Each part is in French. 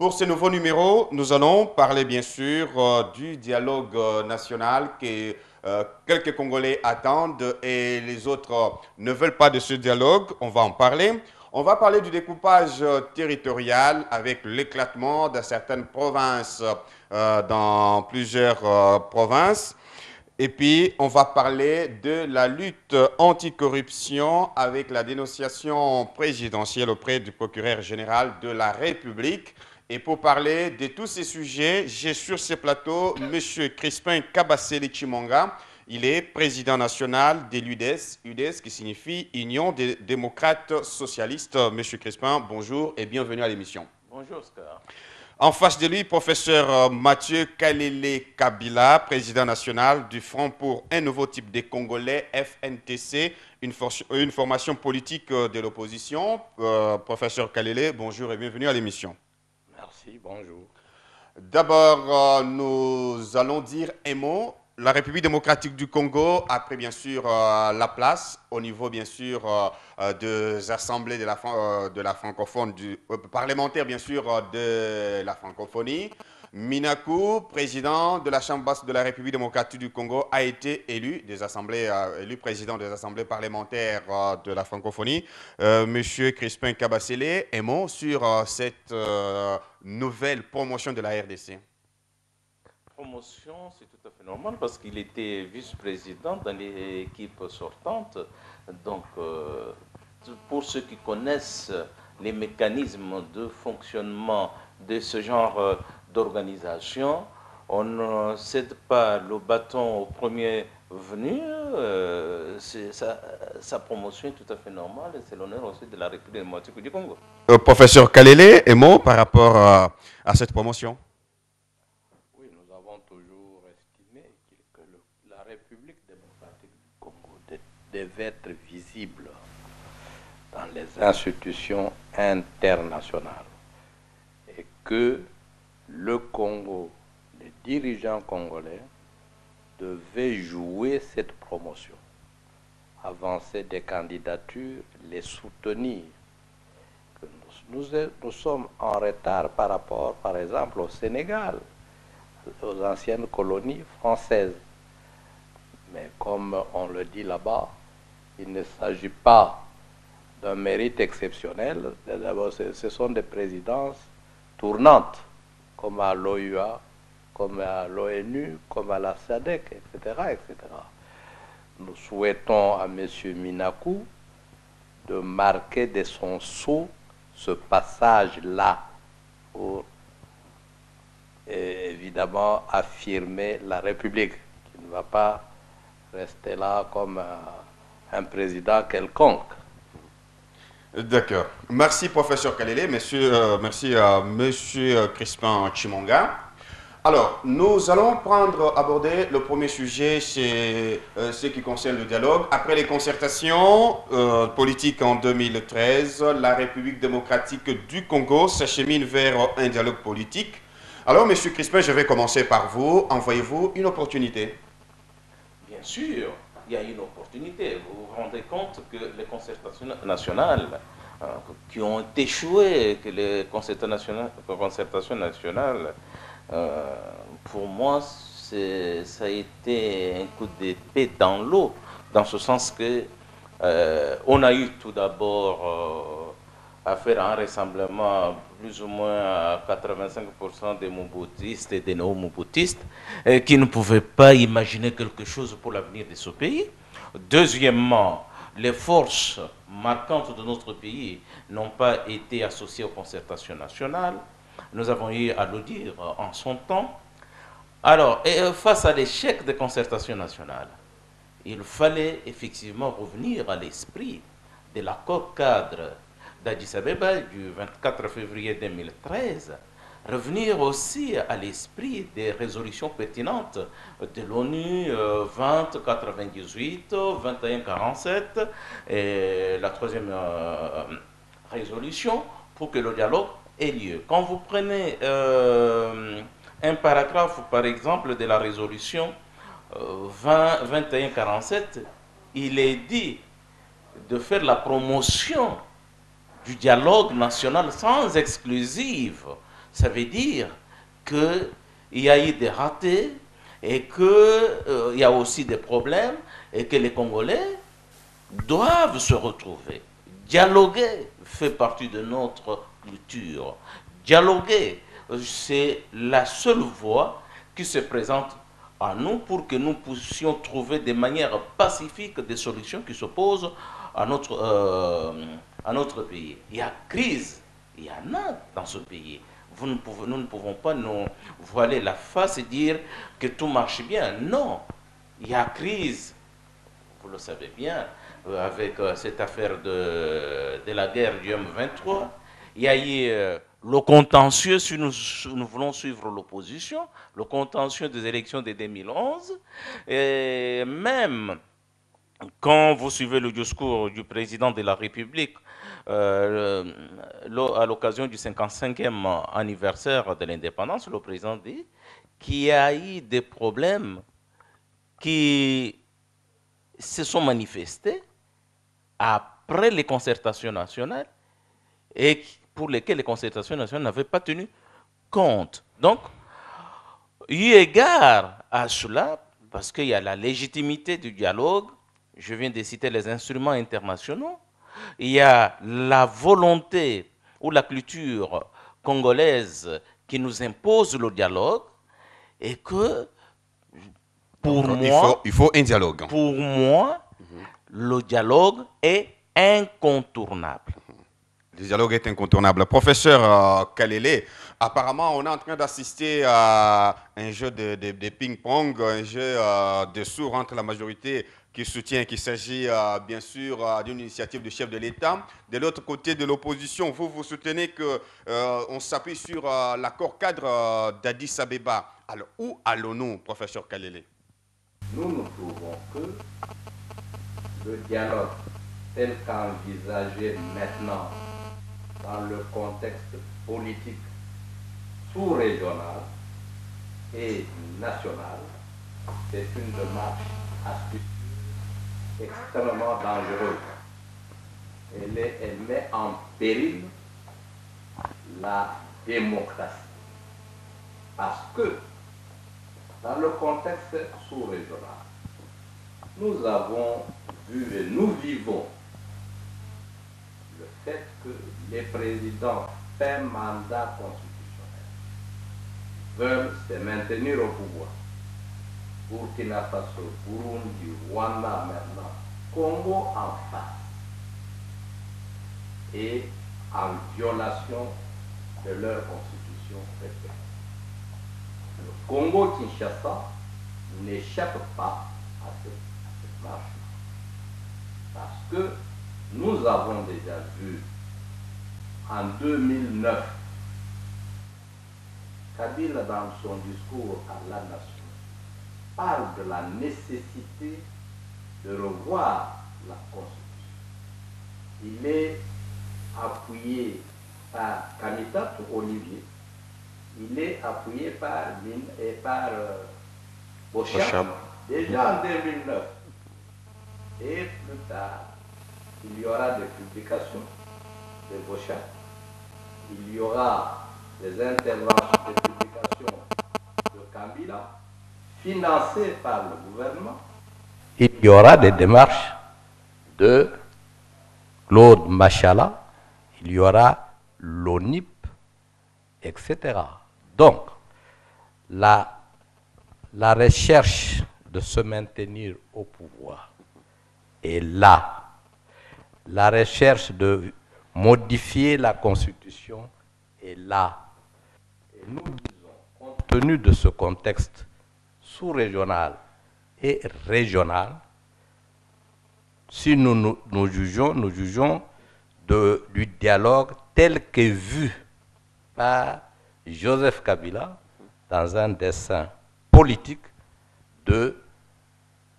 Pour ce nouveau numéro, nous allons parler bien sûr du dialogue national que quelques Congolais attendent et les autres ne veulent pas de ce dialogue. On va en parler. On va parler du découpage territorial avec l'éclatement de certaines provinces dans plusieurs provinces. Et puis, on va parler de la lutte anticorruption avec la dénonciation présidentielle auprès du procureur général de la République. Et pour parler de tous ces sujets, j'ai sur ce plateau M. Crispin Kabasele Chimonga. Il est président national de l'UDES, UDES qui signifie Union des démocrates socialistes. M. Crispin, bonjour et bienvenue à l'émission. Bonjour, Oscar. En face de lui, professeur Mathieu Kalele Kabila, président national du Front pour un nouveau type de Congolais, FNTC, une formation politique de l'opposition. Professeur Kalele, bonjour et bienvenue à l'émission. Merci, bonjour. D'abord, nous allons dire un mot. La République démocratique du Congo a pris bien sûr la place au niveau bien sûr des assemblées de la francophonie, parlementaire bien sûr de la francophonie. Minakou, président de la Chambre basse de la République démocratique du Congo, a été élu élu président des assemblées parlementaires de la francophonie. Monsieur Crispin Kabasele, un mot sur cette nouvelle promotion de la RDC. Promotion, c'est tout à fait normal parce qu'il était vice-président dans l'équipe sortante. Donc, pour ceux qui connaissent les mécanismes de fonctionnement de ce genre d'organisation, on ne cède pas le bâton au premier venu. Sa promotion est tout à fait normale et c'est l'honneur aussi de la République démocratique du Congo. Professeur Kalele, un mot par rapport à cette promotion? Nous avons toujours estimé que la République démocratique du Congo devait être visible dans les institutions internationales et que le Congo, les dirigeants congolais, devaient jouer cette promotion, avancer des candidatures, les soutenir. Nous sommes en retard par rapport, par exemple, au Sénégal, aux anciennes colonies françaises. Mais comme on le dit là-bas, il ne s'agit pas d'un mérite exceptionnel. D'abord, ce sont des présidences tournantes, comme à l'OUA, comme à l'ONU, comme à la SADC, etc., etc. Nous souhaitons à M. Minakou de marquer de son sceau ce passage-là pour évidemment affirmer la République, qui ne va pas rester là comme un président quelconque. D'accord. Merci, professeur Kalele. Merci à monsieur Crispin Chimonga. Alors, nous allons aborder le premier sujet, c'est ce qui concerne le dialogue. Après les concertations politiques en 2013, la République démocratique du Congo s'achemine vers un dialogue politique. Alors, monsieur Crispin, je vais commencer par vous. Envoyez-vous une opportunité? Bien sûr, il y a une opportunité. Vous vous rendez compte que les concertations nationales qui ont échoué, que les concertations nationales, pour moi, ça a été un coup d'épée dans l'eau, dans ce sens que on a eu tout d'abord à faire un rassemblement plus ou moins à 85% des Mobutistes et des néo-Mobutistes qui ne pouvaient pas imaginer quelque chose pour l'avenir de ce pays. Deuxièmement, les forces marquantes de notre pays n'ont pas été associées aux concertations nationales. Nous avons eu à le dire en son temps. Alors, face à l'échec des concertations nationales, il fallait effectivement revenir à l'esprit de l'accord cadre d'Addis Abeba du 24 février 2013, revenir aussi à l'esprit des résolutions pertinentes de l'ONU 2098, 2147 et la troisième résolution pour que le dialogue ait lieu. Quand vous prenez un paragraphe, par exemple, de la résolution 2147, il est dit de faire la promotion du dialogue national sans exclusive, ça veut dire qu'il y a eu des ratés et qu'il y a aussi des problèmes et que les Congolais doivent se retrouver. Dialoguer fait partie de notre culture. Dialoguer, c'est la seule voie qui se présente à nous pour que nous puissions trouver de manière pacifique des solutions qui s'opposent à notre pays. Il y a crise, il y en a dans ce pays. Nous ne pouvons pas nous voiler la face et dire que tout marche bien. Non, il y a crise, vous le savez bien, avec cette affaire de la guerre du M23. Il y a eu le contentieux, si nous voulons suivre l'opposition, le contentieux des élections de 2011, et même quand vous suivez le discours du président de la République à l'occasion du 55e anniversaire de l'indépendance, le président dit qu'il y a eu des problèmes qui se sont manifestés après les concertations nationales et pour lesquelles les concertations nationales n'avaient pas tenu compte. Donc, eu égard à cela, parce qu'il y a la légitimité du dialogue, je viens de citer les instruments internationaux, il y a la volonté ou la culture congolaise qui nous impose le dialogue et que, pour moi, il faut un dialogue. Pour moi, le dialogue est incontournable. Le dialogue est incontournable. Professeur Kalele, apparemment, on est en train d'assister à un jeu de ping-pong, un jeu de sourds entre la majorité qui soutient qu'il s'agit bien sûr d'une initiative du chef de l'État. De l'autre côté de l'opposition, vous soutenez qu'on s'appuie sur l'accord cadre d'Addis Abeba. Alors, où allons-nous, professeur Kalele? Nous ne trouvons que le dialogue tel qu'envisagé maintenant dans le contexte politique sous-régional et national, c'est une démarche astucieuse, extrêmement dangereuse. Elle met en péril la démocratie. Parce que dans le contexte sous-régional, nous avons vu et nous vivons le fait que les présidents fin mandat constitutionnel veulent se maintenir au pouvoir. Burkina Faso, Burundi, Rwanda maintenant, Congo en face, et en violation de leur constitution respective. Le Congo-Kinshasa n'échappe pas à cette marche. Parce que nous avons déjà vu en 2009, Kabila dans son discours à la nation parle de la nécessité de revoir la Constitution. Il est appuyé par Kamita Olivier, il est appuyé par Bocham, déjà en 2009. Et plus tard, il y aura des publications de Bocham, il y aura des interventions, des publications de Kabila, financées par le gouvernement. Il y aura des démarches de Claude Machala, il y aura l'ONIP, etc. Donc, la recherche de se maintenir au pouvoir est là. La recherche de modifier la Constitution est là. Et nous disons, compte tenu de ce contexte sous-régional et régional, si nous jugeons du dialogue tel que vu par Joseph Kabila dans un dessein politique de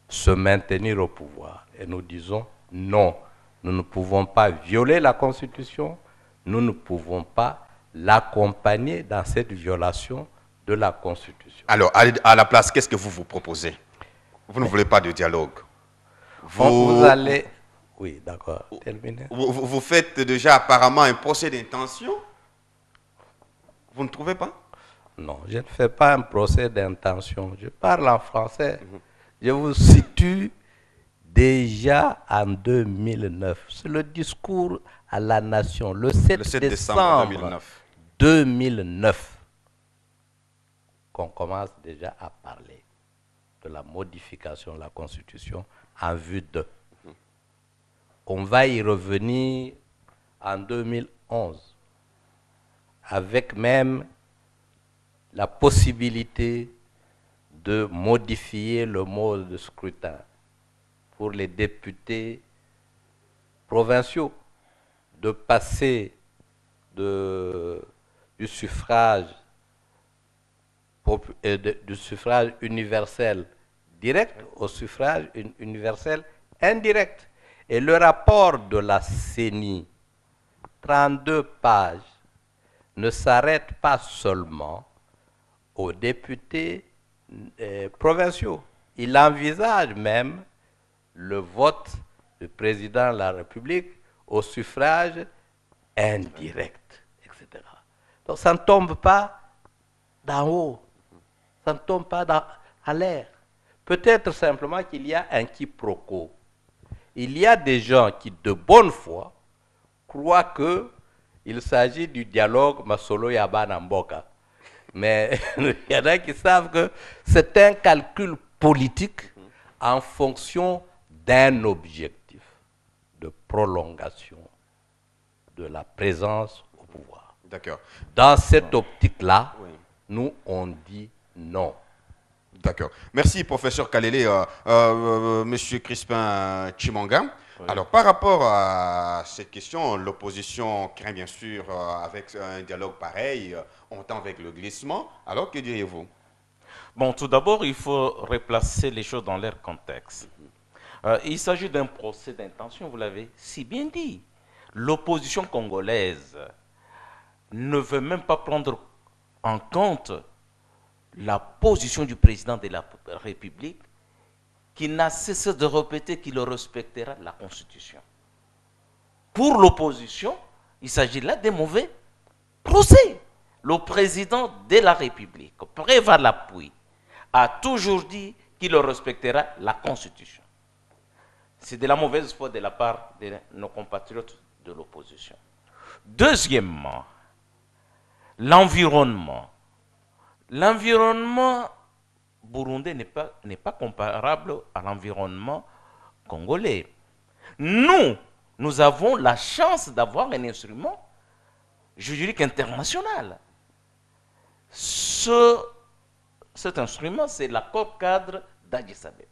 se maintenir au pouvoir. Et nous disons non, nous ne pouvons pas violer la Constitution, nous ne pouvons pas l'accompagner dans cette violation de la Constitution. Alors, à la place, qu'est-ce que vous proposez? Vous ne voulez pas de dialogue. Vous allez... Oui, d'accord, terminé. Vous faites déjà apparemment un procès d'intention. Vous ne trouvez pas? Non, je ne fais pas un procès d'intention. Je parle en français. Je vous situe déjà en 2009. C'est le discours à la nation, le 7 décembre 2009, qu'on commence déjà à parler de la modification de la Constitution en vue de. On va y revenir en 2011, avec même la possibilité de modifier le mode de scrutin pour les députés provinciaux, de passer du suffrage universel direct au suffrage universel indirect. Et le rapport de la CENI, 32 pages, ne s'arrête pas seulement aux députés provinciaux. Il envisage même le vote du président de la République au suffrage indirect, etc. Donc ça ne tombe pas d'en haut, ça ne tombe pas à l'air. Peut-être simplement qu'il y a un quiproquo. Il y a des gens qui, de bonne foi, croient qu'il s'agit du dialogue Masolo Yabana Mboka. Mais il y en a qui savent que c'est un calcul politique en fonction d'un objectif de prolongation de la présence au pouvoir. D'accord. Dans cette optique-là, nous, on dit non. D'accord. Merci, professeur Kalele. Monsieur Crispin Chimanga. Oui. Alors, par rapport à cette question, l'opposition craint bien sûr, avec un dialogue pareil, on tend avec le glissement. Alors, que diriez-vous? Bon, tout d'abord, il faut replacer les choses dans leur contexte. Il s'agit d'un procès d'intention, vous l'avez si bien dit. L'opposition congolaise ne veut même pas prendre en compte la position du président de la République, qui n'a cessé de répéter qu'il respectera la Constitution. Pour l'opposition, il s'agit là des mauvais procès. Le président de la République, Préval Lapouille, a toujours dit qu'il respectera la Constitution. C'est de la mauvaise foi de la part de nos compatriotes de l'opposition. Deuxièmement, l'environnement. L'environnement burundais n'est pas comparable à l'environnement congolais. Nous avons la chance d'avoir un instrument juridique international. Cet instrument, c'est l'accord cadre d'Addis Abeba.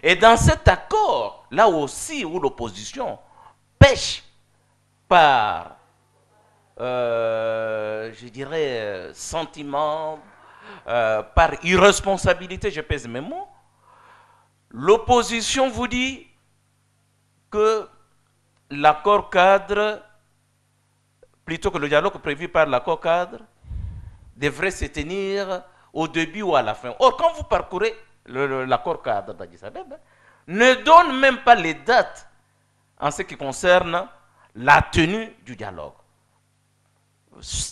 Et dans cet accord, là aussi où l'opposition pêche par je dirais, sentiment, par irresponsabilité, je pèse mes mots, l'opposition vous dit que l'accord cadre, plutôt que le dialogue prévu par l'accord cadre, devrait se tenir au début ou à la fin. Or, quand vous parcourez l'accord cadre d'Addis Abeba, ne donne même pas les dates en ce qui concerne la tenue du dialogue.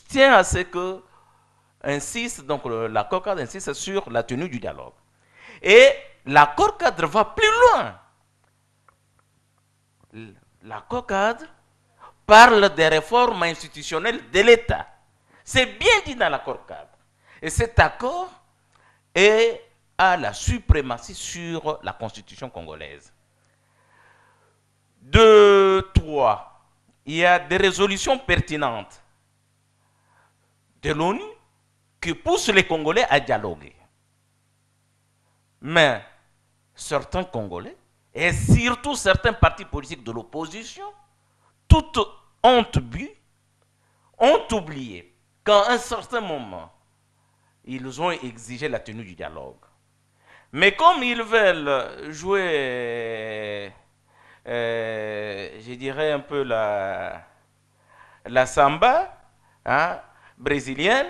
Tient à ce que insiste, donc l'accord cadre insiste sur la tenue du dialogue. Et l'accord cadre va plus loin. L'accord cadre parle des réformes institutionnelles de l'État. C'est bien dit dans l'accord cadre. Et cet accord a la suprématie sur la Constitution congolaise. 2, 3. Il y a des résolutions pertinentes de l'ONU qui poussent les Congolais à dialoguer. Mais certains Congolais, et surtout certains partis politiques de l'opposition, toute honte bue, ont oublié qu'à un certain moment, ils ont exigé la tenue du dialogue. Mais comme ils veulent jouer, je dirais un peu la samba, hein, brésilienne,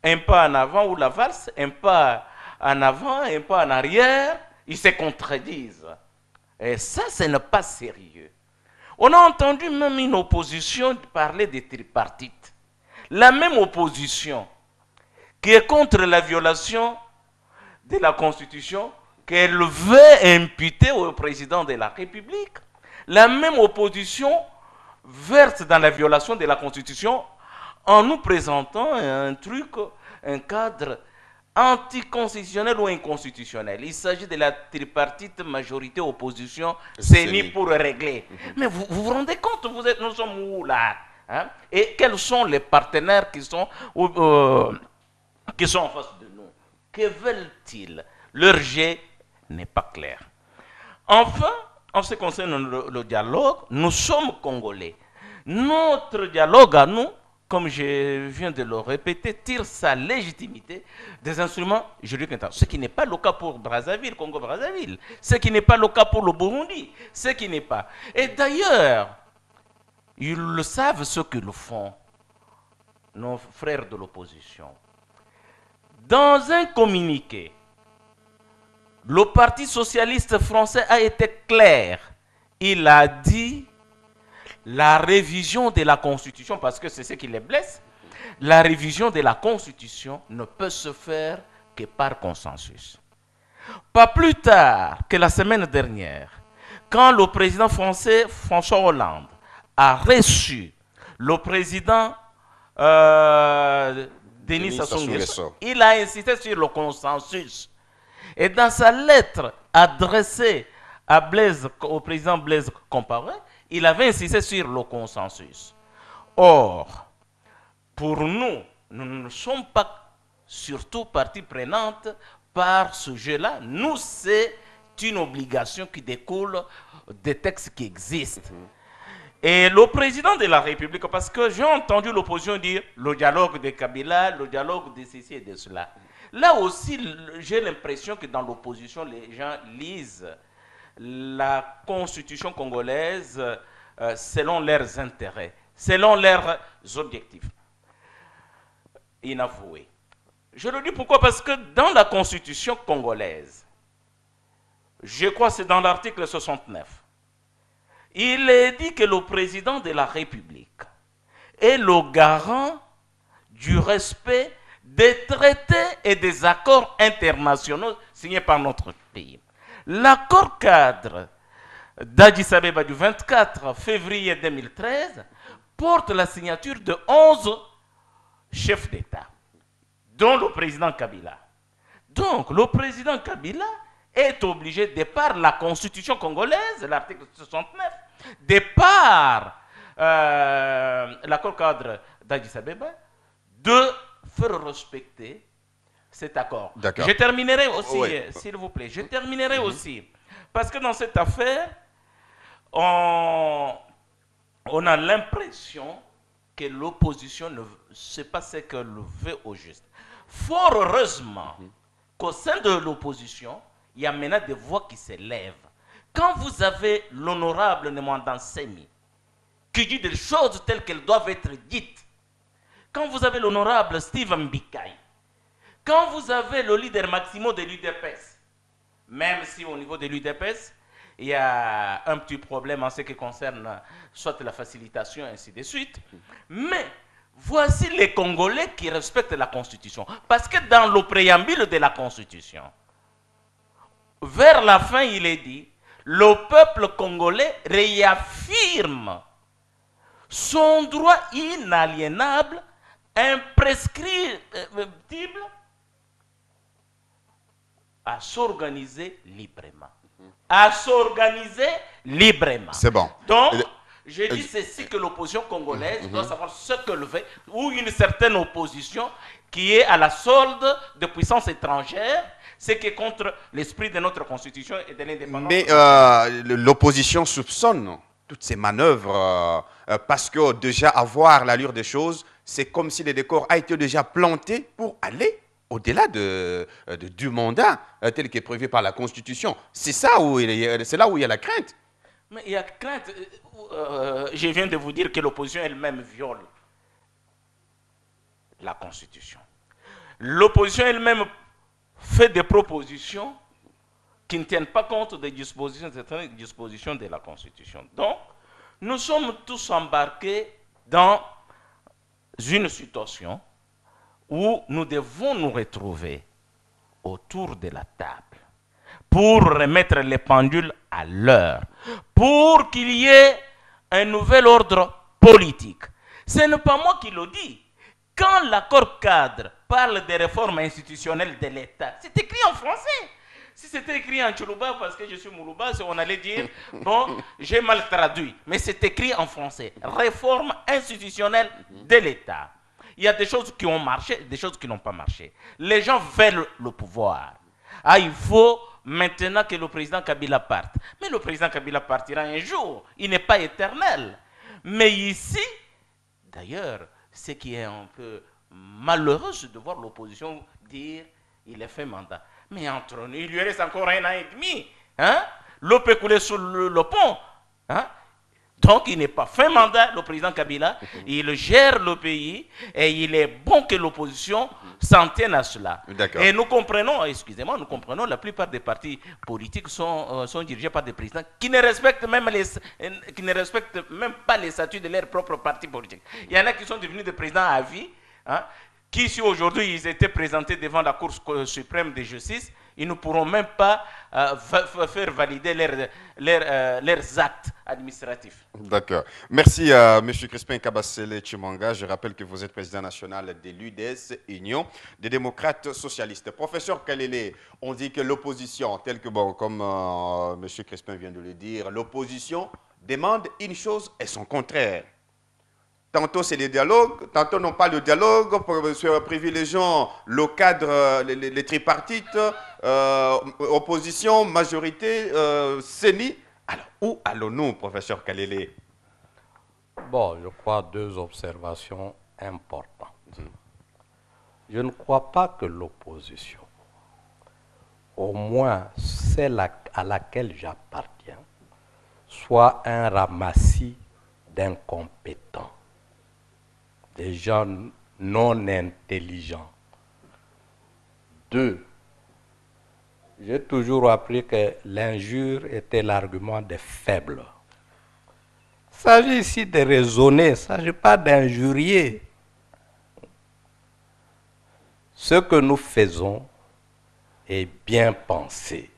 un pas en avant, ou la valse, un pas en avant, un pas en arrière, ils se contredisent. Et ça, ce n'est pas sérieux. On a entendu même une opposition parler des tripartites. La même opposition qui est contre la violation de la Constitution qu'elle veut imputer au président de la République. La même opposition verse dans la violation de la Constitution en nous présentant un truc, un cadre anticonstitutionnel ou inconstitutionnel. Il s'agit de la tripartite majorité-opposition, CENI pour régler. Mais vous vous rendez compte, nous sommes où là, hein? Et quels sont les partenaires qui sont en face de nous? Que veulent-ils? Leur jet n'est pas clair. Enfin, en ce qui concerne le dialogue, nous sommes Congolais. Notre dialogue à nous, comme je viens de le répéter, tire sa légitimité des instruments juridiques internationaux. Ce qui n'est pas le cas pour Brazzaville, Congo-Brazzaville. Ce qui n'est pas le cas pour le Burundi. Ce qui n'est pas. Et d'ailleurs, ils le savent ce qu'ils font, nos frères de l'opposition. Dans un communiqué, le Parti socialiste français a été clair. Il a dit la révision de la Constitution, parce que c'est ce qui les blesse, la révision de la Constitution ne peut se faire que par consensus. Pas plus tard que la semaine dernière, quand le président français François Hollande a reçu le président Denis Sassou Nguesso, il a insisté sur le consensus. Et dans sa lettre adressée au président Blaise Compaoré, il avait insisté sur le consensus. Or, pour nous, nous ne sommes pas surtout partie prenante par ce jeu-là. Nous, c'est une obligation qui découle des textes qui existent. Et le président de la République, parce que j'ai entendu l'opposition dire le dialogue de Kabila, le dialogue de ceci et de cela. Là aussi, j'ai l'impression que dans l'opposition, les gens lisent la constitution congolaise selon leurs intérêts, selon leurs objectifs inavoués. Je le dis pourquoi? Parce que dans la constitution congolaise, je crois que c'est dans l'article 69, il est dit que le président de la République est le garant du respect des traités et des accords internationaux signés par notre pays. L'accord cadre d'Addis Abeba du 24 février 2013 porte la signature de 11 chefs d'État, dont le président Kabila. Donc, le président Kabila est obligé, de par la constitution congolaise, l'article 69, de par l'accord cadre d'Addis Abeba, de faire respecter cet accord. Je terminerai aussi, s'il vous plaît, je terminerai aussi, parce que dans cette affaire, on a l'impression que l'opposition ne sait pas ce qu'elle veut au juste. Fort heureusement qu'au sein de l'opposition, il y a maintenant des voix qui s'élèvent. Quand vous avez l'honorable Nemanda Nsemi, qui dit des choses telles qu'elles doivent être dites, quand vous avez l'honorable Steve Mbikai, quand vous avez le leader Maximo de l'UDPS, même si au niveau de l'UDPS, il y a un petit problème en ce qui concerne soit la facilitation, ainsi de suite, mais voici les Congolais qui respectent la Constitution. Parce que dans le préambule de la Constitution, vers la fin, il est dit, le peuple congolais réaffirme son droit inaliénable, imprescriptible, à s'organiser librement. À s'organiser librement. C'est bon. Donc, je dis ceci que l'opposition congolaise doit savoir ce qu'elle veut, ou une certaine opposition qui est à la solde de puissances étrangères, ce qui est contre l'esprit de notre constitution et de l'indépendance. Mais l'opposition soupçonne toutes ces manœuvres parce que déjà avoir l'allure des choses, c'est comme si le décor a été déjà planté pour aller au-delà du mandat tel qu'est prévu par la Constitution. C'est ça c'est là où il y a la crainte. Mais il y a crainte. Je viens de vous dire que l'opposition elle-même viole la Constitution. L'opposition elle-même fait des propositions qui ne tiennent pas compte des dispositions de la Constitution. Donc, nous sommes tous embarqués dans une situation où nous devons nous retrouver autour de la table pour remettre les pendules à l'heure, pour qu'il y ait un nouvel ordre politique. Ce n'est pas moi qui le dis. Quand l'accord cadre parle des réformes institutionnelles de l'État, c'est écrit en français. Si c'était écrit en Tchoulouba, parce que je suis Moulouba, on allait dire, bon, j'ai mal traduit. Mais c'est écrit en français. Réforme institutionnelle de l'État. Il y a des choses qui ont marché, des choses qui n'ont pas marché. Les gens veulent le pouvoir. Ah, il faut maintenant que le président Kabila parte. Mais le président Kabila partira un jour. Il n'est pas éternel. Mais ici, d'ailleurs, ce qui est un peu malheureux, c'est de voir l'opposition dire il est fait mandat. Mais entre nous, il lui reste encore 1 an et demi. Hein? L'eau peut couler sous le pont. Hein? Donc, il n'est pas fin mandat, le président Kabila. Il gère le pays et il est bon que l'opposition s'en tienne à cela. Et nous comprenons, excusez-moi, nous comprenons, la plupart des partis politiques sont dirigés par des présidents qui ne respectent même pas les statuts de leur propre parti politique. Il y en a qui sont devenus des présidents à vie, hein, qui, si aujourd'hui ils étaient présentés devant la Cour suprême de justice, ils ne pourront même pas faire valider leurs actes administratifs. D'accord. Merci à M. Crispin Kabasele Tshimanga. Je rappelle que vous êtes président national de l'UDS, Union des démocrates socialistes. Professeur Kalele, on dit que l'opposition, telle que, bon, comme M. Crispin vient de le dire, l'opposition demande une chose et son contraire. Tantôt c'est le dialogue, tantôt non pas le dialogue, privilégiant le cadre, les tripartites, opposition, majorité, CENI. Alors, où allons-nous, professeur Kalele? Bon, je crois 2 observations importantes. Je ne crois pas que l'opposition, au moins celle à laquelle j'appartiens, soit un ramassis d'incompétents, des gens non intelligents. 2, j'ai toujours appris que l'injure était l'argument des faibles. Il s'agit ici de raisonner, il ne s'agit pas d'injurier. Ce que nous faisons est bien pensé.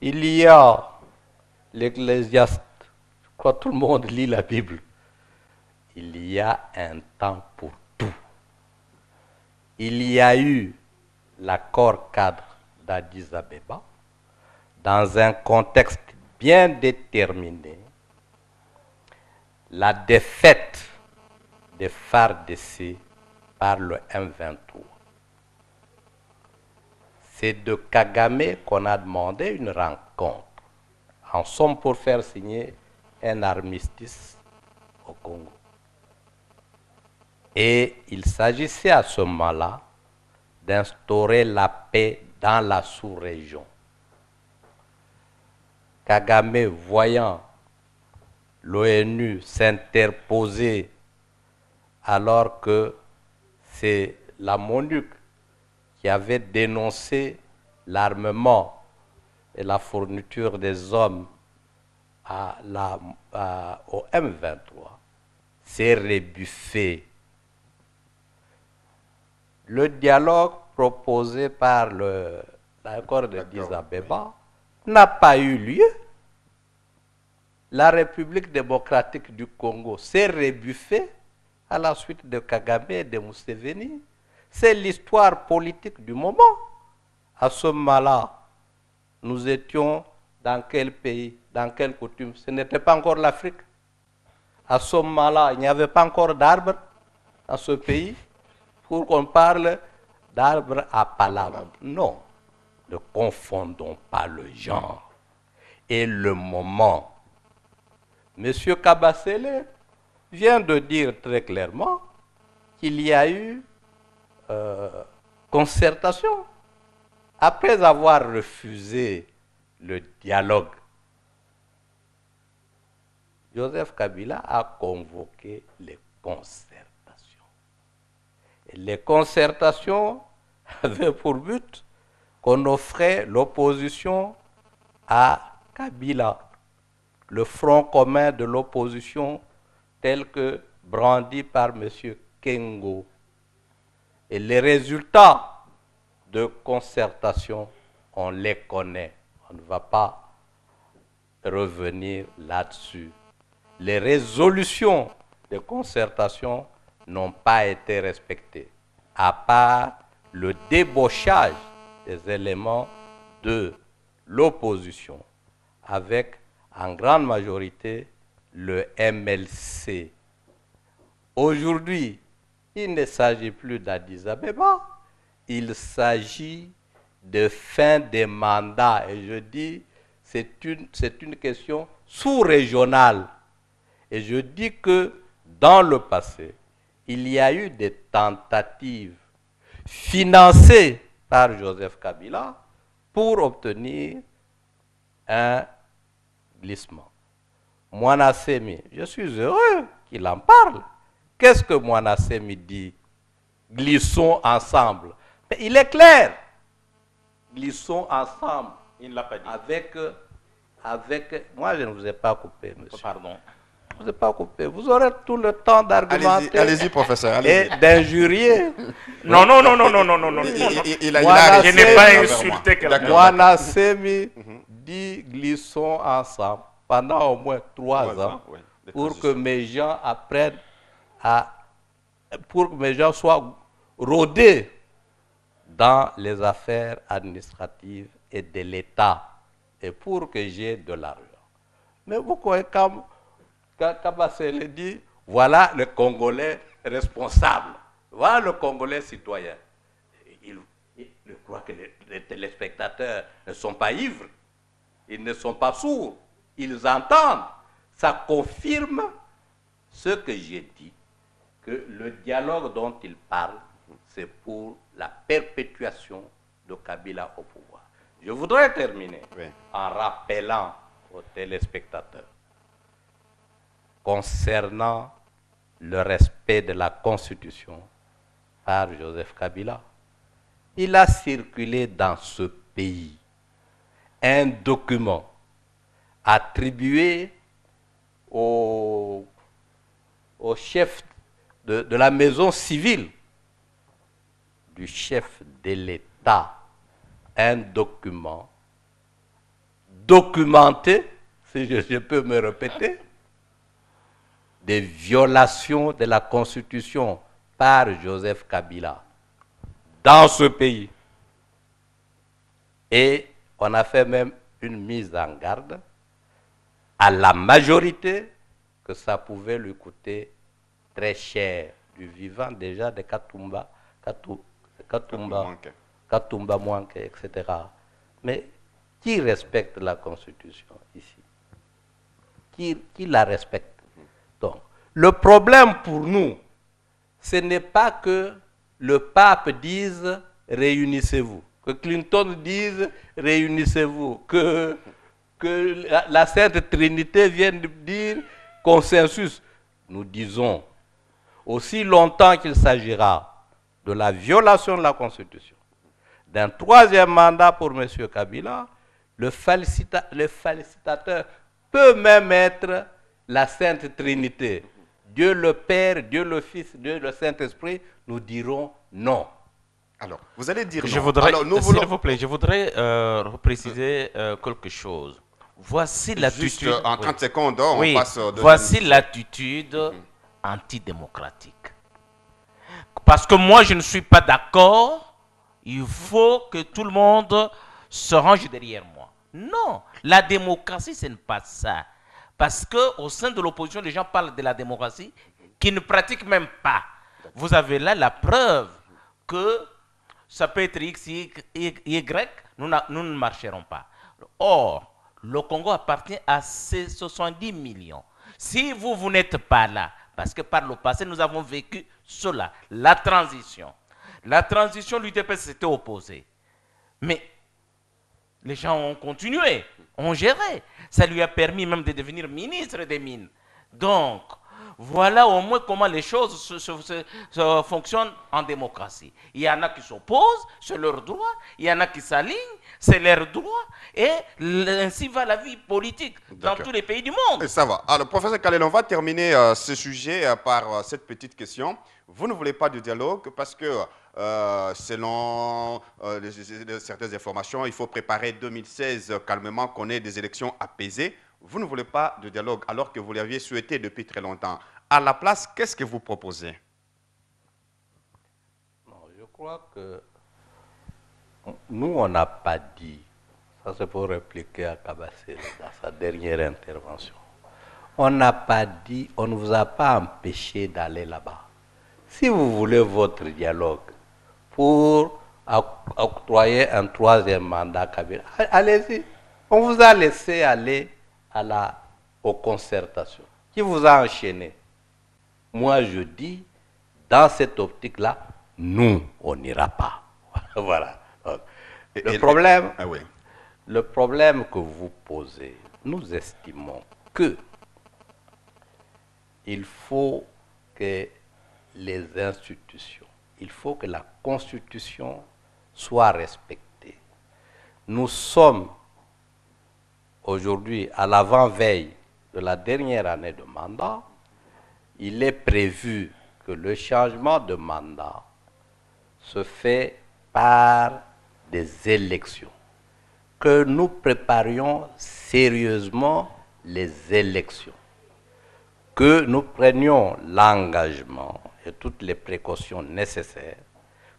Il y a l'Ecclésiaste, je crois que tout le monde lit la Bible. Il y a un temps pour tout. Il y a eu l'accord cadre d'Addis Abeba dans un contexte bien déterminé. La défaite des FARDC par le M23. C'est de Kagame qu'on a demandé une rencontre, en somme pour faire signer un armistice au Congo. Et il s'agissait à ce moment-là d'instaurer la paix dans la sous-région. Kagame, voyant l'ONU s'interposer alors que c'est la MONUC qui avait dénoncé l'armement et la fourniture des hommes au M23, s'est rebuffé. Le dialogue proposé par l'accord d'Addis Abeba n'a pas eu lieu. La République démocratique du Congo s'est rebuffée à la suite de Kagame et de Museveni. C'est l'histoire politique du moment. À ce moment-là, nous étions dans quel pays, dans quelle coutume? Ce n'était pas encore l'Afrique. À ce moment-là, il n'y avait pas encore d'arbres dans ce pays pour qu'on parle d'arbres à palabre. Non, ne confondons pas le genre et le moment. Monsieur Kabasele vient de dire très clairement qu'il y a eu concertation. Après avoir refusé le dialogue, Joseph Kabila a convoqué les concertations. Et les concertations avaient pour but qu'on offrait l'opposition à Kabila, le front commun de l'opposition tel que brandis par M. Kengo. Et les résultats de concertation, on les connaît. On ne va pas revenir là-dessus. Les résolutions de concertation n'ont pas été respectées, à part le débauchage des éléments de l'opposition, avec en grande majorité le MLC. Aujourd'hui, il ne s'agit plus d'Addis Abeba, il s'agit de fin des mandats. Et je dis, c'est une question sous-régionale. Et je dis que dans le passé, il y a eu des tentatives financées par Joseph Kabila pour obtenir un glissement. Moana Semi, je suis heureux qu'il en parle. Qu'est-ce que Moana Semi dit? Glissons ensemble. Mais il est clair. Glissons ensemble. Il ne l'a pas dit. Moi, je ne vous ai pas coupé, monsieur. Pardon. Je ne vous ai pas coupé. Vous aurez tout le temps d'argumenter. Allez-y, professeur. Et d'injurier. Non. Je n'ai pas insulté quelqu'un. Moana Semi dit glissons ensemble pendant au moins 3 ans pour que mes gens apprennent pour que mes gens soient rodés dans les affaires administratives et de l'État et pour que j'ai de l'argent. Mais vous croyez quand Kabasele dit, voilà le Congolais responsable, voilà le Congolais citoyen. Je crois que les téléspectateurs ne sont pas ivres, ils ne sont pas sourds, ils entendent. Ça confirme ce que j'ai dit, que le dialogue dont il parle, c'est pour la perpétuation de Kabila au pouvoir. Je voudrais terminer en rappelant aux téléspectateurs concernant le respect de la Constitution par Joseph Kabila. Il a circulé dans ce pays un document attribué au chef de la maison civile du chef de l'État, un document documenté, si je peux me répéter, des violations de la Constitution par Joseph Kabila dans ce pays. Et on a fait même une mise en garde à la majorité que ça pouvait lui coûter très cher, du vivant déjà de Katumba Mwanke, etc. Mais qui respecte la Constitution ici? Qui la respecte? Donc, le problème pour nous, ce n'est pas que le pape dise « réunissez-vous », que Clinton dise « réunissez-vous », que la Sainte Trinité vienne dire « consensus ». Nous disons, aussi longtemps qu'il s'agira de la violation de la Constitution, d'un 3e mandat pour M. Kabila, le félicitateur peut même être la Sainte Trinité. Dieu le Père, Dieu le Fils, Dieu le Saint-Esprit, nous dirons non. Alors, vous allez dire non. S'il vous plaît, je voudrais préciser quelque chose. Voici l'attitude. En 30 secondes, on passe. Voici l'attitude antidémocratique. Parce que moi, je ne suis pas d'accord. Il faut que tout le monde se range derrière moi. Non, la démocratie, ce n'est pas ça. Parce qu'au sein de l'opposition, les gens parlent de la démocratie qui ne pratiquent même pas. Vous avez là la preuve que ça peut être X, Y, nous ne marcherons pas. Or, le Congo appartient à ces 70 millions. Si vous n'êtes pas là, parce que par le passé, nous avons vécu cela, la transition. La transition, l'UDPS s'était opposée. Mais les gens ont continué, ont géré. Ça lui a permis même de devenir ministre des Mines. Donc, Voilà au moins comment les choses fonctionnent en démocratie. Il y en a qui s'opposent, c'est leur droit. Il y en a qui s'alignent, c'est leur droit. Et ainsi va la vie politique dans tous les pays du monde. Et ça va. Alors, professeur Kalel, on va terminer ce sujet par cette petite question. Vous ne voulez pas de dialogue parce que, selon certaines informations, il faut préparer 2016 calmement, qu'on ait des élections apaisées. Vous ne voulez pas de dialogue alors que vous l'aviez souhaité depuis très longtemps. À la place, qu'est-ce que vous proposez? Non, je crois que nous, on n'a pas dit, ça c'est pour répliquer à Kabassel dans sa dernière intervention, on n'a pas dit, on ne vous a pas empêché d'aller là-bas. Si vous voulez votre dialogue pour octroyer un troisième mandat, allez-y. On vous a laissé aller aux concertations. Qui vous a enchaîné? Moi, je dis, dans cette optique-là, nous, on n'ira pas. Voilà. Le problème que vous posez, nous estimons que il faut que les institutions, il faut que la Constitution soit respectée. Nous sommes aujourd'hui à l'avant-veille de la dernière année de mandat. Il est prévu que le changement de mandat se fait par des élections, que nous préparions sérieusement les élections, que nous prenions l'engagement et toutes les précautions nécessaires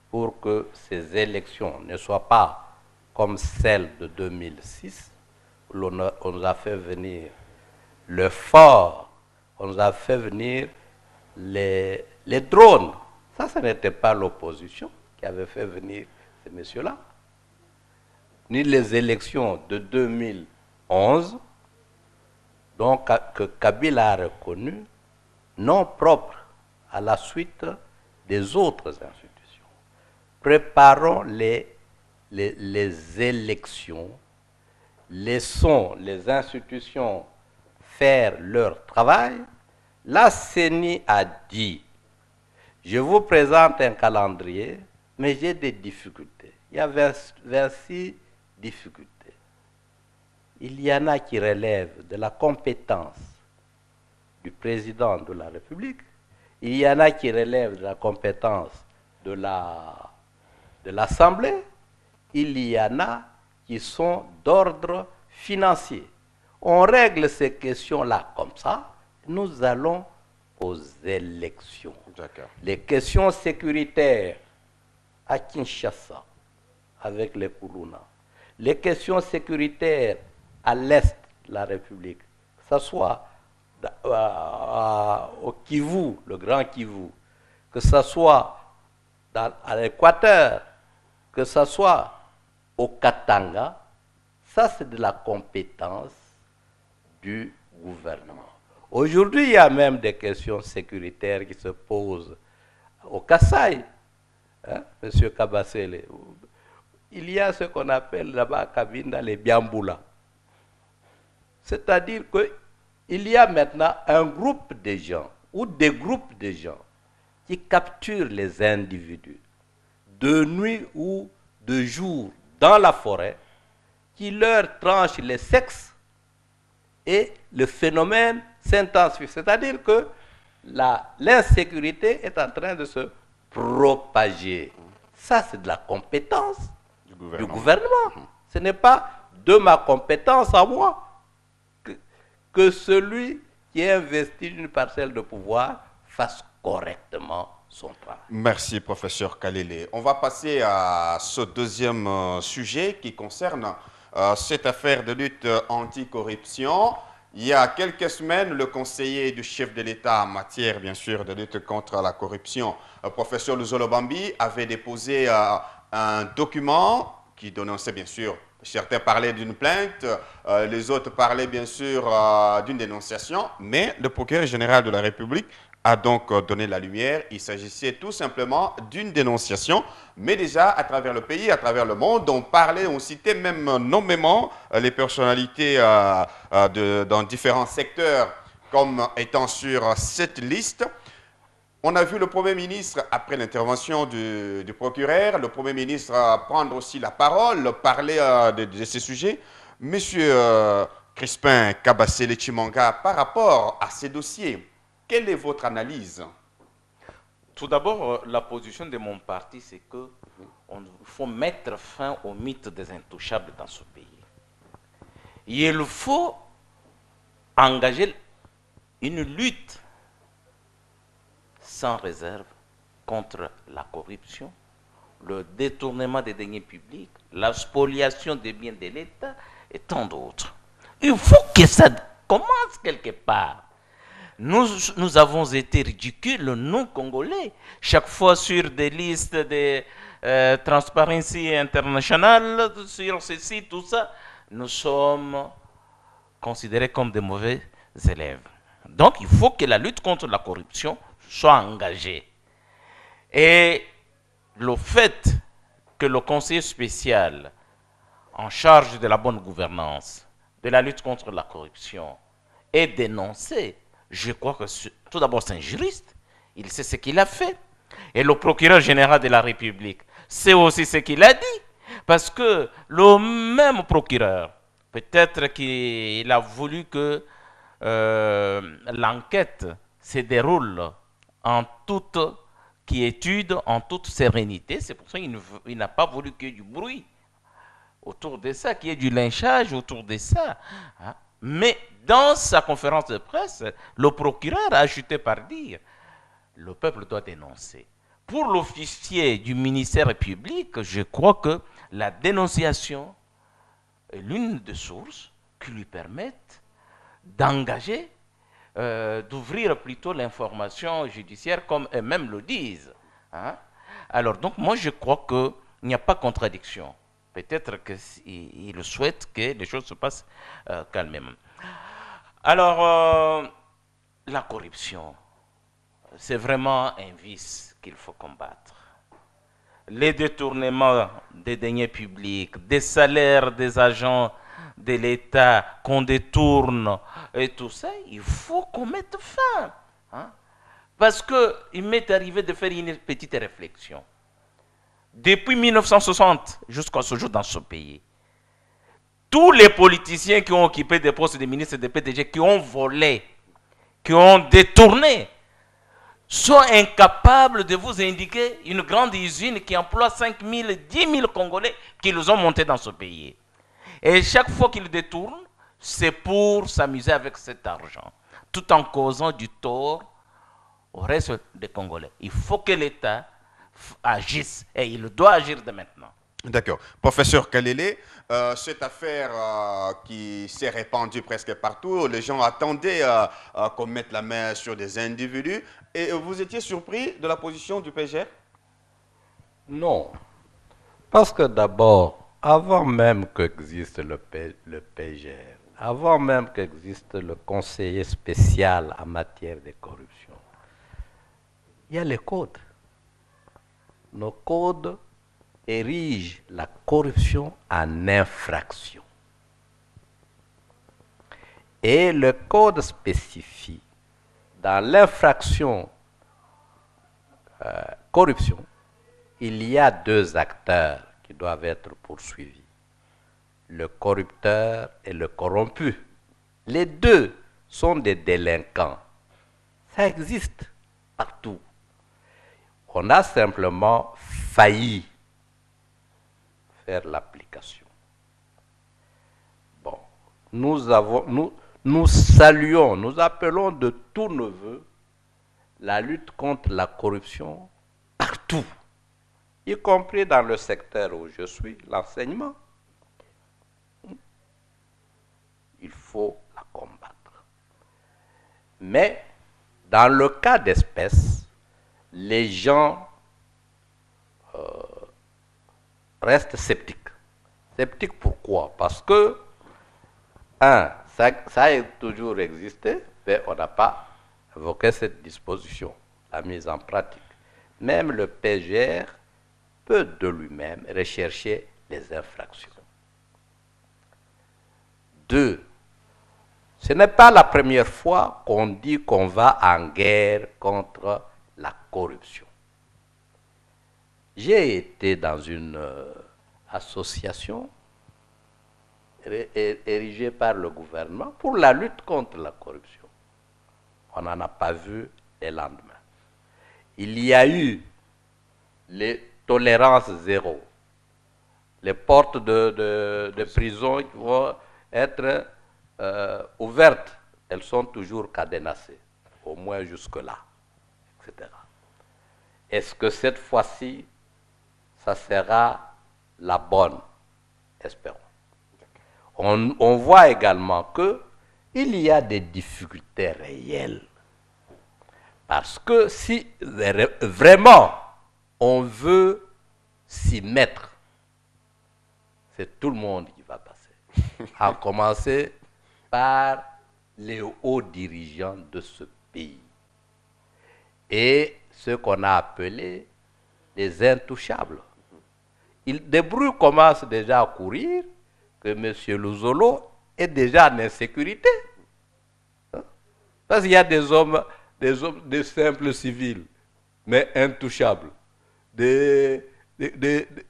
pour que ces élections ne soient pas comme celles de 2006, où on nous a fait venir le fort, on nous a fait venir les drones. Ça, ce n'était pas l'opposition qui avait fait venir ces messieurs-là, ni les élections de 2011, donc que Kabila a reconnu, non propres à la suite des autres institutions. Préparons les élections, laissons les institutions faire leur travail. La CENI a dit, je vous présente un calendrier, mais j'ai des difficultés. Il y a 26 difficultés. Il y en a qui relèvent de la compétence du président de la République. Il y en a qui relèvent de la compétence de l'Assemblée. Il y en a qui sont d'ordre financier. On règle ces questions-là comme ça. Nous allons aux élections. Les questions sécuritaires à Kinshasa, avec les Koulouna. Les questions sécuritaires à l'est de la République, que ce soit au Kivu, le Grand Kivu, que ce soit à l'Équateur, que ce soit au Katanga, ça c'est de la compétence du gouvernement. Aujourd'hui, il y a même des questions sécuritaires qui se posent au Kasaï, hein, M. Kabassele. Il y a ce qu'on appelle là-bas à Kabinda les Biamboula. C'est-à-dire qu'il y a maintenant un groupe de gens ou des groupes de gens qui capturent les individus de nuit ou de jour dans la forêt, qui leur tranchent les sexes et le phénomène s'intensifie. C'est-à-dire que l'insécurité est en train de se propager. Ça, c'est de la compétence du gouvernement. Ce n'est pas de ma compétence à moi que celui qui est investi d'une parcelle de pouvoir fasse correctement son travail. Merci, professeur Kalele. On va passer à ce deuxième sujet qui concerne cette affaire de lutte anticorruption. Il y a quelques semaines, le conseiller du chef de l'État en matière, bien sûr, de lutte contre la corruption, professeur Luzolo Bambi, avait déposé un document qui dénonçait, bien sûr, certains parlaient d'une plainte, les autres parlaient, bien sûr, d'une dénonciation, mais le procureur général de la République a donc donné la lumière. Il s'agissait tout simplement d'une dénonciation, mais déjà à travers le pays, à travers le monde, on parlait, on citait même nommément les personnalités dans différents secteurs comme étant sur cette liste. On a vu le Premier ministre, après l'intervention du procureur, le Premier ministre prendre aussi la parole, parler de ces sujets. Monsieur Crispin Kabasele Chimanga, par rapport à ces dossiers, quelle est votre analyse? Tout d'abord, la position de mon parti, c'est qu'il faut mettre fin au mythe des intouchables dans ce pays. Il faut engager une lutte sans réserve contre la corruption, le détournement des deniers publics, la spoliation des biens de l'État et tant d'autres. Il faut que ça commence quelque part. Nous avons été ridicules, nous, Congolais, chaque fois sur des listes de Transparency International, sur ceci, tout ça, nous sommes considérés comme des mauvais élèves. Donc, il faut que la lutte contre la corruption soit engagée. Et le fait que le conseiller spécial en charge de la bonne gouvernance, de la lutte contre la corruption, ait dénoncé, je crois que tout d'abord c'est un juriste, il sait ce qu'il a fait. Et le procureur général de la République sait aussi ce qu'il a dit. Parce que le même procureur, peut-être qu'il a voulu que l'enquête se déroule en toute quiétude, en toute sérénité. C'est pour ça qu'il n'a pas voulu qu'il y ait du bruit autour de ça, qu'il y ait du lynchage autour de ça. Hein? Mais dans sa conférence de presse, le procureur a ajouté par dire le peuple doit dénoncer. Pour l'officier du ministère public, je crois que la dénonciation est l'une des sources qui lui permettent d'engager, d'ouvrir plutôt l'information judiciaire comme eux-mêmes le disent. Hein? Alors donc moi je crois qu'il n'y a pas de contradiction. Peut-être qu'il souhaite que les choses se passent calmement. Alors, la corruption, c'est vraiment un vice qu'il faut combattre. Les détournements des deniers publics, des salaires des agents de l'État qu'on détourne et tout ça, il faut qu'on mette fin. Hein? Parce qu'il m'est arrivé de faire une petite réflexion. Depuis 1960 jusqu'à ce jour dans ce pays, tous les politiciens qui ont occupé des postes de ministres et de PDG, qui ont volé, qui ont détourné, sont incapables de vous indiquer une grande usine qui emploie 5 000, 10 000 Congolais qui les ont montés dans ce pays. Et chaque fois qu'ils détournent, c'est pour s'amuser avec cet argent, tout en causant du tort au reste des Congolais. Il faut que l'État agisse et il doit agir de maintenant. D'accord. Professeur Kalele, cette affaire qui s'est répandue presque partout, les gens attendaient qu'on mette la main sur des individus. Et vous étiez surpris de la position du PGR? Non. Parce que d'abord, avant même qu'existe le PGR, avant même qu'existe le conseiller spécial en matière de corruption, il y a les codes. Nos codes érigent la corruption en infraction. Et le code spécifie dans l'infraction corruption, il y a deux acteurs qui doivent être poursuivis. Le corrupteur et le corrompu. Les deux sont des délinquants. Ça existe partout. On a simplement failli faire l'application. Bon, nous saluons, nous appelons de tous nos voeux la lutte contre la corruption partout, y compris dans le secteur où je suis, l'enseignement. Il faut la combattre. Mais dans le cas d'espèce, les gens restent sceptiques. Sceptiques pourquoi? Parce que, ça a toujours existé, mais on n'a pas évoqué cette disposition, la mise en pratique. Même le PGR peut de lui-même rechercher les infractions. Deux, Ce n'est pas la première fois qu'on dit qu'on va en guerre contre la corruption. J'ai été dans une association érigée par le gouvernement pour la lutte contre la corruption. On n'en a pas vu les lendemains. Il y a eu les tolérances zéro. Les portes de prison qui vont être ouvertes, elles sont toujours cadenassées, au moins jusque-là, etc. Est-ce que cette fois-ci, ça sera la bonne? Espérons. On voit également qu'il y a des difficultés réelles. Parce que si vraiment on veut s'y mettre, c'est tout le monde qui va passer. À commencer par les hauts dirigeants de ce pays. Et ce qu'on a appelé les intouchables. Des bruits commencent déjà à courir que M. Luzolo est déjà en insécurité. Parce qu'il y a des hommes, des simples civils, mais intouchables, des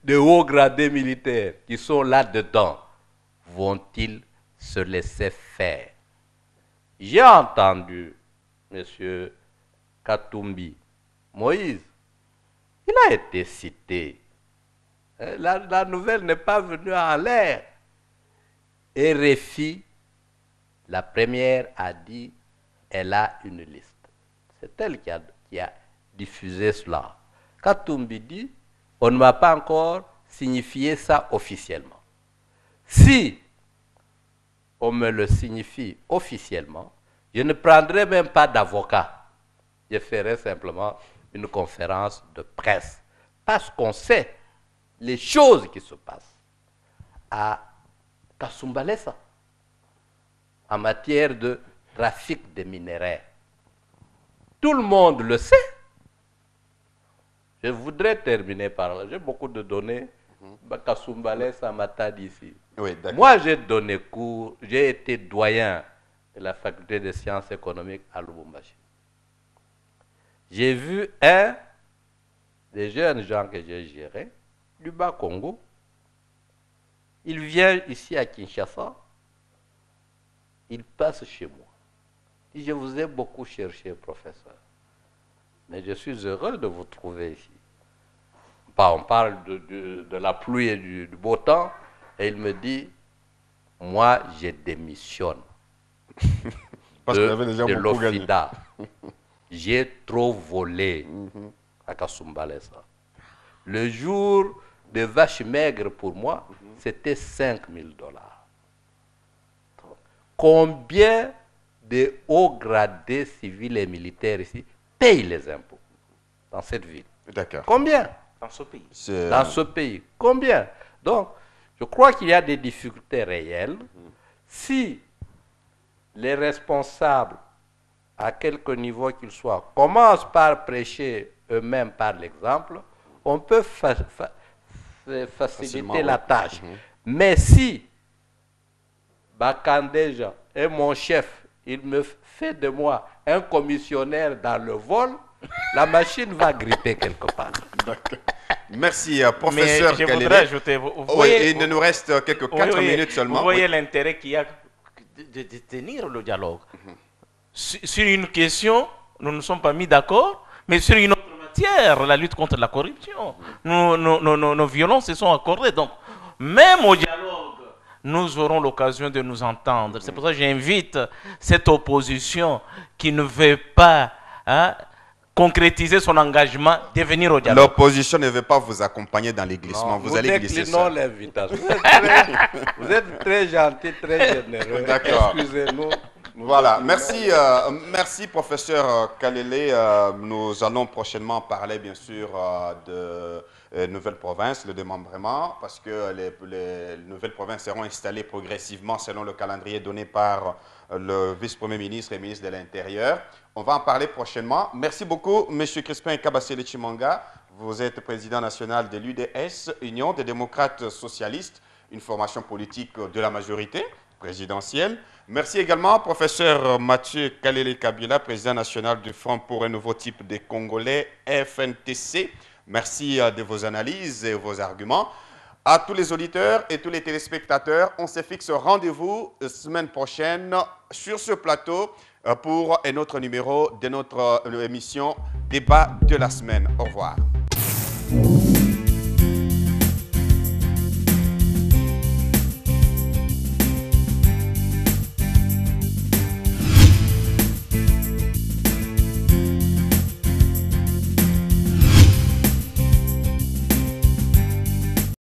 hauts gradés militaires qui sont là-dedans. Vont-ils se laisser faire? J'ai entendu M. Katumbi, Moïse, il a été cité. La nouvelle n'est pas venue en l'air. Et RFI, la première, a dit elle a une liste. C'est elle qui a diffusé cela. Katumbi dit on ne m'a pas encore signifié ça officiellement. Si on me le signifie officiellement, je ne prendrai même pas d'avocat. Je ferai simplement une conférence de presse. Parce qu'on sait les choses qui se passent à Kasumbalesa en matière de trafic de minerais. Tout le monde le sait. Je voudrais terminer par là. J'ai beaucoup de données. Kasumbalesa m'a d'ici. Oui, moi, j'ai donné cours, j'ai été doyen de la faculté des sciences économiques à Lubumbashi. J'ai vu un des jeunes gens que j'ai gérés du Bas-Congo. Il vient ici à Kinshasa. Il passe chez moi. Il dit, je vous ai beaucoup cherché, professeur. Mais je suis heureux de vous trouver ici. On parle de la pluie et du beau temps. Et il me dit, moi, je démissionne de l'OFIDA. J'ai trop volé à Kasumbalesa. Le jour de vache maigre pour moi, c'était 5 000 $. Combien de hauts gradés civils et militaires ici payent les impôts dans cette ville? D'accord. Combien? Dans ce pays. Dans ce pays. Combien? Donc, je crois qu'il y a des difficultés réelles. Si les responsables, à quelque niveau qu'ils soient, commencent par prêcher eux-mêmes par l'exemple, on peut faciliter la tâche. Mais si Bakandeja est mon chef, il me fait de moi un commissionnaire dans le vol, la machine va gripper quelque part. Merci, professeur Mais je Kalele. voudrais ajouter, Il nous reste quelques 4 minutes seulement. Vous voyez l'intérêt qu'il y a de tenir le dialogue. Sur une question, nous ne sommes pas mis d'accord, mais sur une autre matière, la lutte contre la corruption, nos violences se sont accordées. Donc, même au dialogue, nous aurons l'occasion de nous entendre. C'est pour ça que j'invite cette opposition qui ne veut pas concrétiser son engagement de venir au dialogue. L'opposition ne veut pas vous accompagner dans les glissements. Vous allez glisser ça. L'invitation. Vous êtes très gentil, très généreux. D'accord. Excusez-nous. Voilà, merci, merci professeur Kalele. Nous allons prochainement parler bien sûr de nouvelles provinces, le démembrement, parce que les nouvelles provinces seront installées progressivement selon le calendrier donné par le vice-premier ministre et ministre de l'Intérieur. On va en parler prochainement. Merci beaucoup, M. Crispin Kabasele Chimanga. Vous êtes président national de l'UDS, Union des démocrates socialistes, une formation politique de la majorité. présidentielle. Merci également, professeur Mathieu Kalele Kabila, président national du Front pour un nouveau type de Congolais, FNTC. Merci de vos analyses et vos arguments. À tous les auditeurs et tous les téléspectateurs, on se fixe rendez-vous semaine prochaine sur ce plateau pour un autre numéro de notre émission Débat de la semaine. Au revoir.